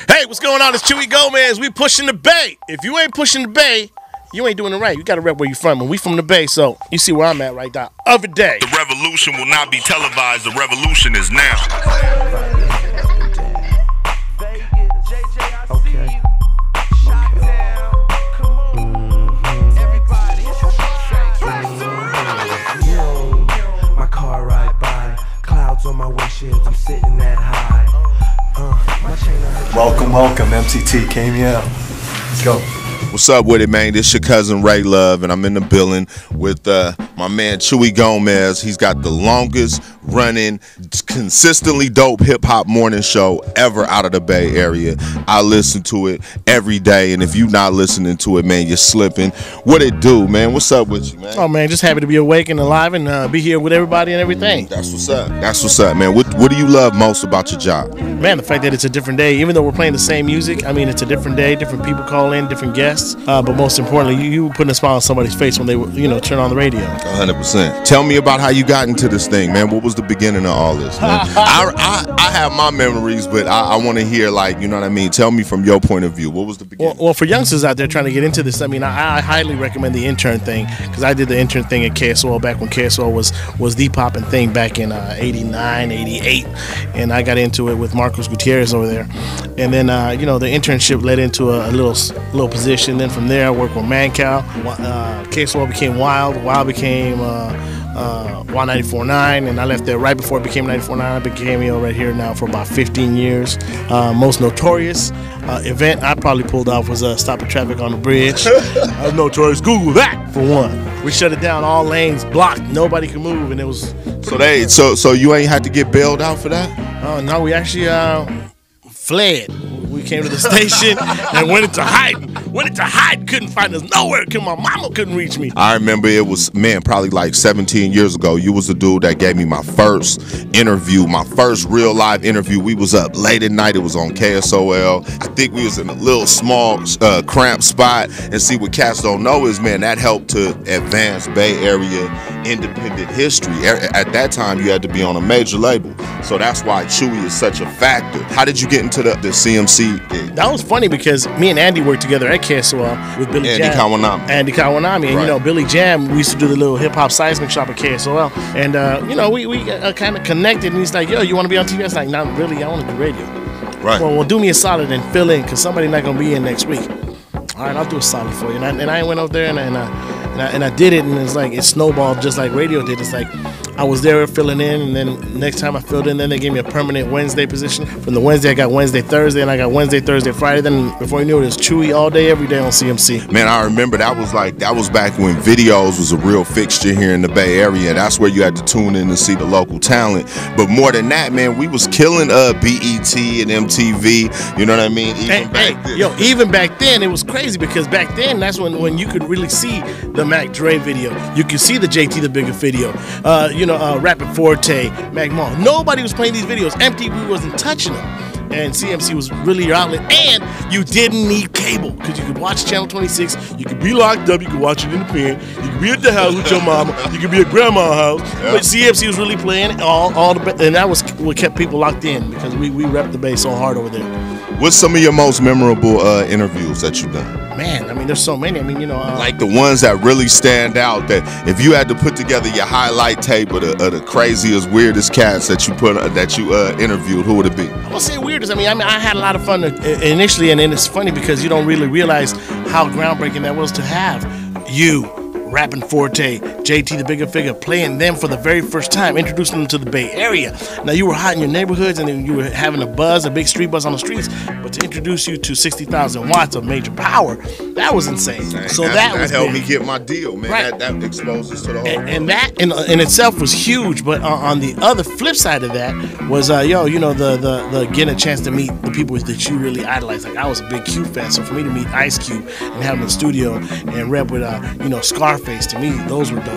Hey, what's going on? It's Chewy Gomez. We pushing the Bay. If you ain't pushing the Bay, you ain't doing it right. You got to rep where you from. And we from the Bay, so you see where I'm at right now. Other day. The revolution will not be televised. The revolution is now. Okay. My car ride by, clouds on my windshield. I'm sitting that high. Welcome, MCT came here. Let's go. What's up with it, man? This your cousin Ray Love, and I'm in the building with my man Chewy Gomez. He's got the longest running, consistently dope hip-hop morning show ever out of the Bay Area. I listen to it every day, and if you're not listening to it, man, you're slipping. What it do, man? What's up with you, man? Oh, man, just happy to be awake and alive and be here with everybody and everything. That's what's up. That's what's up, man. What do you love most about your job? Man, the fact that it's a different day. Even though we're playing the same music, I mean, it's a different day. Different people call in, different guests. But most importantly, you putting a smile on somebody's face when they, turn on the radio. 100%. Tell me about how you got into this thing, man. What was the beginning of all this, man? I have my memories, but I want to hear, like, you know what I mean? Tell me from your point of view. What was the beginning? Well, for youngsters out there trying to get into this, I mean, I highly recommend the intern thing, because I did the intern thing at KSOL back when KSOL was the popping thing back in 89, 88, and I got into it with Marcos Gutierrez over there. And then, the internship led into a little position. Then from there, I worked with Mancal. KSOL became Wild. Wild became Wild 94.9, and I left there right before it became 94.9. I've been cameo right here now for about 15 years. Most notorious event I probably pulled off was stopping traffic on the bridge. I was notorious. Google that for one. We shut it down. All lanes blocked. Nobody could move, and it was. So you ain't had to get bailed out for that? Oh no, we actually fled. We came to the station and went into hiding. Couldn't find us nowhere. My mama couldn't reach me. I remember it was, probably like 17 years ago. You was the dude that gave me my first interview, my first real live interview. We was up late at night. It was on KSOL. I think we was in a little small cramped spot. And see, what cats don't know is, man, that helped to advance Bay Area independent history. At that time, you had to be on a major label. So that's why Chewy is such a factor. How did you get into the CMC gig? That was funny because me and Andy worked together at KSOL with Billy Jam. Andy Kawanami. And, right. Billy Jam, we used to do the little hip-hop seismic shop at KSOL. And, we kind of connected. And he's like, yo, you want to be on TV? I was like, not really. I want to do radio. Right. Well, do me a solid and fill in because somebody's not going to be in next week. All right, I'll do a solid for you. And I went out there and I did it, and it's like it snowballed just like radio did. It's like I was there filling in, and then next time I filled in, then they gave me a permanent Wednesday position. From the Wednesday, I got Wednesday, Thursday, and I got Wednesday, Thursday, Friday. Then before you knew it was Chewy all day, every day on CMC. Man, I remember that was back when videos was a real fixture here in the Bay Area. That's where you had to tune in to see the local talent. But more than that, man, we was killing BET and MTV. You know what I mean? Even back then, it was crazy because back then, that's when you could really see the Mac Dre video. You could see the JT the Bigger video. Rapid Forte, Mac Mall. Nobody was playing these videos. MTV wasn't touching them. And CMC was really your outlet. And you didn't need cable because you could watch Channel 26. You could be locked up. You could watch it in the pen. You could be at the house with your mama. You could be at grandma's house. Yeah. But CMC was really playing and that was what kept people locked in because we repped the Bay so hard over there. What's some of your most memorable interviews that you've done? Man, I mean, there's so many. I mean, like the ones that really stand out. That if you had to put together your highlight tape of the craziest, weirdest cats that you interviewed, who would it be? I won't say weirdest. I mean, I had a lot of fun initially, and then it's funny because you don't really realize how groundbreaking that was to have you. Rapping Forte, JT the Bigger Figure, playing them for the very first time, introducing them to the Bay Area. Now, you were hot in your neighborhoods and then you were having a big street buzz on the streets, but to introduce you to 60,000 watts of major power, that was insane. That helped me get my deal, man. Right. That exposed us to the whole world. And that in itself was huge, but on the other flip side of that was, the getting a chance to meet the people that you really idolize. Like, I was a big Cube fan, so for me to meet Ice Cube and have him in the studio and rep with, Scarface, to me, those were dope.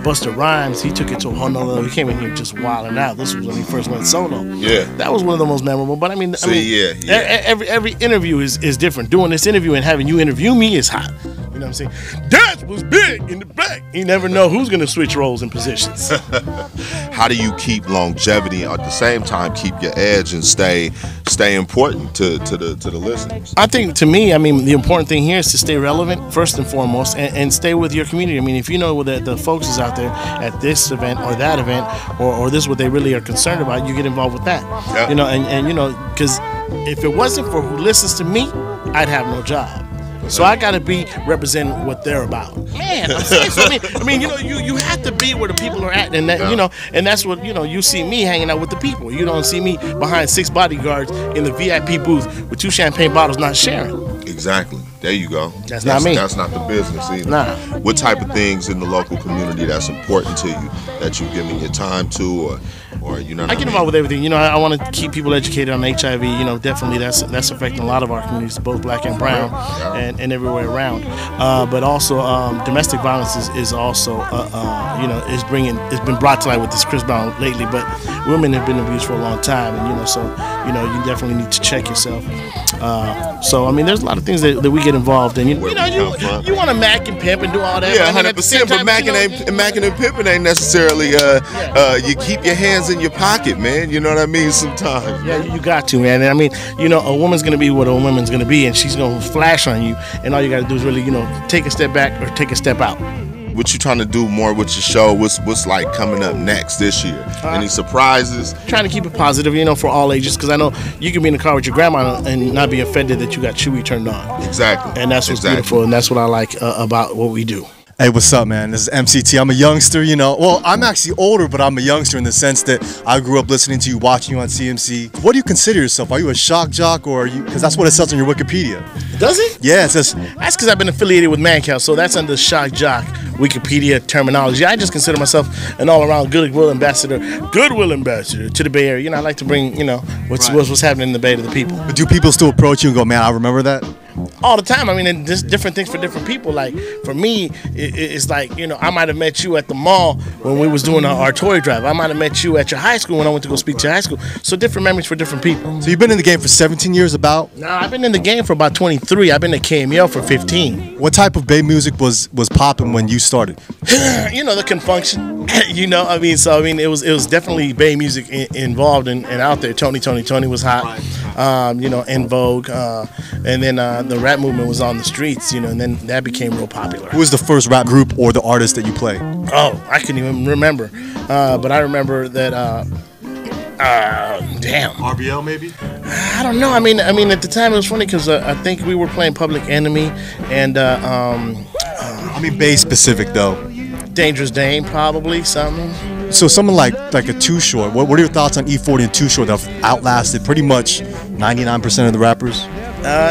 Busta Rhymes, he took it to a whole nother level. He came in here just wilding out. This was when he first went solo. Yeah. That was one of the most memorable. But every interview is different. Doing this interview and having you interview me is hot. You know what I'm saying? That was big in the back. You never know who's going to switch roles and positions. How do you keep longevity at the same time keep your edge and stay important to the listeners? I think, to me, I mean, the important thing here is to stay relevant first and foremost, and stay with your community. I mean, if you know that the folks is out there at this event or that event, or this is what they really are concerned about, you get involved with that. Yeah. You know, and you know, because if it wasn't for who listens to me, I'd have no job. So I gotta be representing what they're about. Man, I'm saying so. I mean, you know, you have to be where the people are at, and that, you know, and that's what, you know, you see me hanging out with the people. You don't see me behind 6 bodyguards in the VIP booth with 2 champagne bottles not sharing. Exactly. There you go. That's not me. That's not the business either. Nah. What type of things in the local community that's important to you that you're giving your time to, or you know? I get involved with everything. You know, I want to keep people educated on HIV. You know, definitely that's affecting a lot of our communities, both black and brown, and everywhere around. But also, domestic violence is also, you know, it's been brought to light with this Chris Brown lately. But women have been abused for a long time, and you know, so you know, you definitely need to check yourself. So I mean, there's a lot of things that we get involved in. You know, you want to mac and pimp and do all that. Yeah, but I mean, 100%. But macking and pimping ain't necessarily. You keep your hands in your pocket, man. You know what I mean? Sometimes. Yeah, you got to, man. And I mean, you know, a woman's gonna be what a woman's gonna be, and she's gonna flash on you. And all you gotta do is really, you know, take a step back or take a step out. What you trying to do more with your show? What's like coming up next this year? Any surprises? Trying to keep it positive, you know, for all ages, because I know you can be in the car with your grandma and not be offended that you got Chewy turned on. Exactly. And that's what's beautiful, and that's what I like about what we do. Hey, what's up, man? This is MCT. I'm a youngster, you know. Well, I'm actually older, but I'm a youngster in the sense that I grew up listening to you, watching you on CMC. What do you consider yourself? Are you a shock jock, or are you? Because that's what it says on your Wikipedia. Does it? Yeah, it says. That's because I've been affiliated with Mancal, so that's under shock jock Wikipedia terminology. I just consider myself an all-around goodwill ambassador to the Bay Area. You know, I like to bring, you know, what's happening in the Bay to the people. But do people still approach you and go, man, I remember that? All the time. I mean, and there's different things for different people. Like for me, it's like, you know, I might have met you at the mall when we was doing our toy drive. I might have met you at your high school when I went to go speak to your high school. So different memories for different people. So you've been in the game for 17 years about? No, I've been in the game for about 23. I've been at KML for 15. What type of Bay music was popping when you started? You know, the Confunction. You know, I mean, so I mean, it was definitely Bay music involved and out there. Tony was hot. You know, in vogue. And then the rap movement was on the streets, you know, and then that became real popular. Who was the first rap group or the artist that you played? Oh, I couldn't even remember. But I remember that, damn. RBL maybe? I don't know. I mean, at the time it was funny because I think we were playing Public Enemy and, I mean, Bay specific though. Dangerous Dame, probably, something. So someone like a Too Short, what are your thoughts on E40 and Too Short that have outlasted pretty much 99% of the rappers?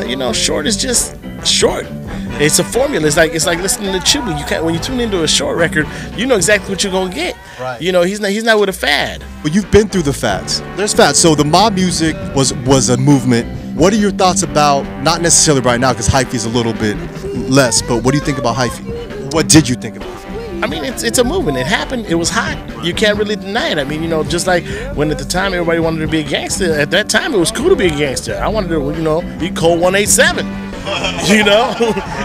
You know, Short is just Short. It's a formula. It's like listening to Chewy. You can't, when you tune into a Short record, you know exactly what you're gonna get. Right. You know, he's not with a fad. But you've been through the fads. There's fads. So the mob music was a movement. What are your thoughts about, not necessarily right now because hyphy is a little bit less, but what do you think about hyphy? What did you think about it? I mean, it's a movement. It happened. It was hot. You can't really deny it. I mean, you know, just like when at the time everybody wanted to be a gangster, at that time it was cool to be a gangster. I wanted to, you know, be Cole 187. You know?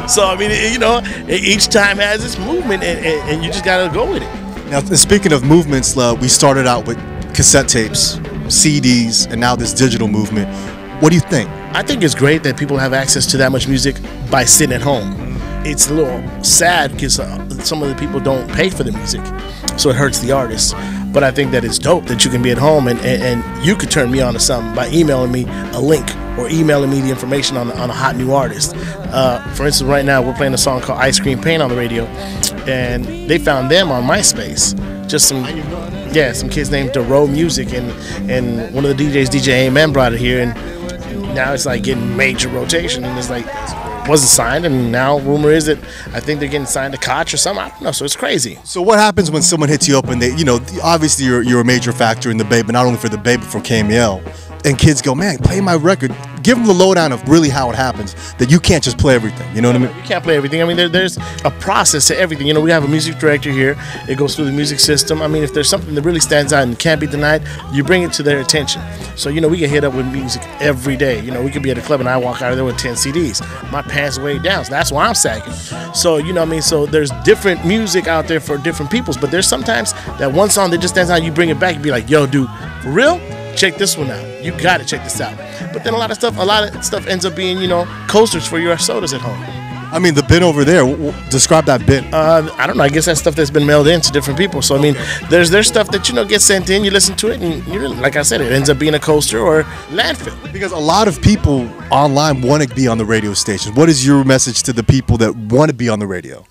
So, I mean, you know, each time has its movement, and you just got to go with it. Now, speaking of movements, we started out with cassette tapes, CDs, and now this digital movement. What do you think? I think it's great that people have access to that much music by sitting at home. It's a little sad because some of the people don't pay for the music, so it hurts the artists. But I think that it's dope that you can be at home and you could turn me on to something by emailing me a link or emailing me the information on a hot new artist. For instance, right now we're playing a song called Ice Cream Pain on the radio, and they found them on MySpace. Just some kids named Dero Music, and one of the DJs, DJ Amen, brought it here, and now it's like getting major rotation, and it's like wasn't signed, and now rumor is that I think they're getting signed to Koch or something. I don't know, so it's crazy. So what happens when someone hits you up and they, you know, obviously you're a major factor in the Bay, but not only for the Bay, but for KML, and kids go, man, play my record. give them the lowdown of really how it happens. That you can't just play everything. You know what I mean? You can't play everything. I mean, there's a process to everything. You know, we have a music director here. It goes through the music system. I mean, if there's something that really stands out and can't be denied, you bring it to their attention. So, you know, we get hit up with music every day. You know, we could be at a club and I walk out of there with 10 CDs. My pants way down. So that's why I'm sagging. So, you know what I mean? So there's different music out there for different peoples. But there's sometimes that one song that just stands out, you bring it back and be like, yo, dude, for real? Check this one out. You got to check this out. But then a lot of stuff ends up being, you know, coasters for your sodas at home. I mean, the bin over there. Describe that bin. I don't know. I guess that's stuff that's been mailed in to different people. So I mean, there's stuff that, you know, gets sent in. You listen to it, and you, like I said, it ends up being a coaster or landfill. Because a lot of people online want to be on the radio station. What is your message to the people that want to be on the radio?